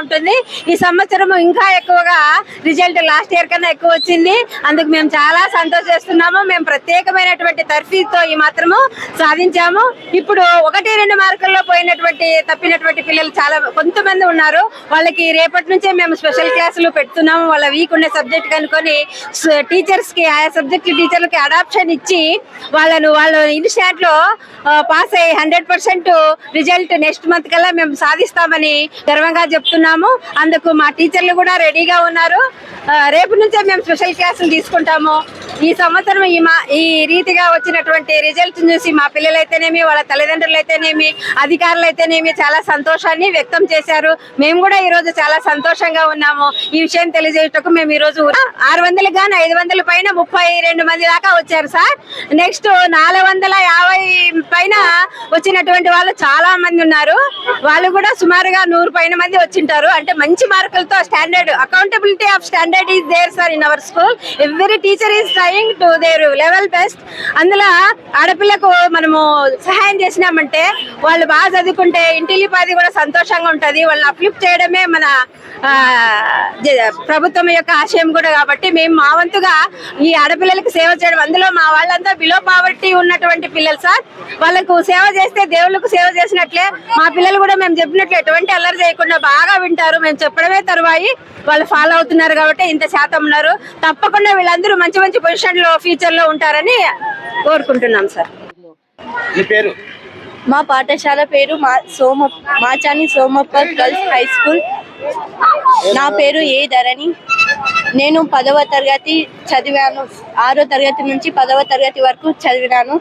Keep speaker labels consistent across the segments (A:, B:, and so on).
A: ఉంటుంది. ఈ సంవత్సరం ఇంకా ఎక్కువగా రిజల్ట్ లాస్ట్ ఇయర్ కన్నా ఎక్కువ వచ్చింది. అందుకు మేము చాలా సంతోషిస్తున్నాము. మేము ప్రత్యేకమైనటువంటి తర్ఫీదుతో ఈ మాత్రము సాధించాము. ఇప్పుడు 1-2 మార్కుల్లో తప్పినటువంటి పిల్లలు చాలా కొంతమంది ఉన్నారు. వాళ్ళకి రేపటి నుంచే మేము స్పెషల్ క్లాసులు పెడుతున్నాము. వాళ్ళ వీక్ ఉండే సబ్జెక్ట్ కనుకొని టీచర్స్ కి, ఆయా సబ్జెక్ట్ టీచర్లకి అడాప్షన్ ఇచ్చి వాళ్ళు ఇన్స్టాంట్ లో పాస్ అయ్యి 100% రిజల్ట్ నెక్స్ట్ మంత్ కల్లా మేము సాధిస్తామని గర్వంగా చెప్తున్నాము. అందుకు మా టీచర్లు కూడా రెడీగా ఉన్నారు. రేపు నుంచే మేము స్పెషల్ క్లాసులు తీసుకుంటాము. ఈ సంవత్సరం ఈ రీతిగా వచ్చినటువంటి రిజల్ట్ చూసి మా పిల్లలైతేనేమి, వాళ్ళ తల్లిదండ్రులు అయితేనేమి, అధికారులు అయితేనేమి చాలా సంతోషాన్ని వ్యక్తం చేశారు. మేము కూడా ఈ రోజు చాలా సంతోషంగా ఉన్నాము. ఈ విషయం తెలియజేయటకు మేము ఈ రోజు 600 గాను 500 పైన 32 మంది దాకా వచ్చారు సార్. నెక్స్ట్ 450 పైన వచ్చినటువంటి వాళ్ళు చాలా మంది ఉన్నారు. వాళ్ళు కూడా సుమారుగా 100 పైన మంది వచ్చింటారు. అంటే మంచి మార్కులతో standard accountability of standard is there sir in our school. Every teacher is trying to their level best. అందులో ఆడపిల్లకు మనము సహాయం చేసినామంటే వాళ్ళు బాగా చదువుకుంటే ఇంటిల్లిపాది కూడా సంతోషంగా ఉంటది. వాళ్ళని అప్లిఫ్ట్ చేయడమే మన ప్రభుత్వం యొక్క ఆశయం కూడా. కాబట్టి మేము మా వంతుగా ఈ ఆడపిల్లలకి సేవ చేయడం, అందులో మా వాళ్ళంతా బిలో పావర్టీ ఉన్నటువంటి పిల్లలు సార్. వాళ్ళకు సేవ చేస్తే దేవుళ్ళకు సేవ చేసినట్లే. మా పిల్లలు కూడా మేము చెప్పినట్లు ఎటువంటి అల్లరి చేయకుండా బాగా వింటారు. మేము చెప్పడమే తరువాయి వాళ్ళు ఫాలో అవుతున్నారు కాబట్టి ఇంత శాతం ఉన్నారు. తప్పకుండా వీళ్ళందరూ మంచి మంచి పొజిషన్ లో ఫ్యూచర్ లో ఉంటారని కోరుకుంటున్నాం సార్.
B: మా పాఠశాల పేరు Machani Somappa girls high school. నా పేరు ఏ ధరణి. నేను 10వ తరగతి చదివాను. 6వ తరగతి నుంచి 10వ తరగతి వరకు చదివినాను.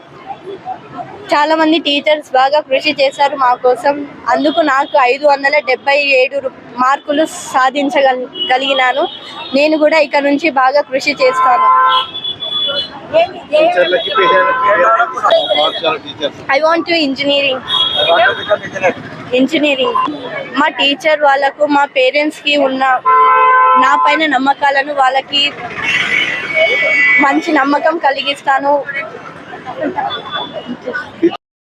B: చాలా మంది టీచర్స్ బాగా కృషి చేశారు మా కోసం. అందుకు నాకు 577 మార్కులు సాధించగలిగినాను. నేను కూడా ఇక నుంచి బాగా కృషి చేస్తాను. I want to engineering. మా టీచర్ వాళ్ళకు, మా పేరెంట్స్ కి ఉన్న నా పైన నమ్మకాలను వాళ్ళకి మంచి నమ్మకం కలిగిస్తాను.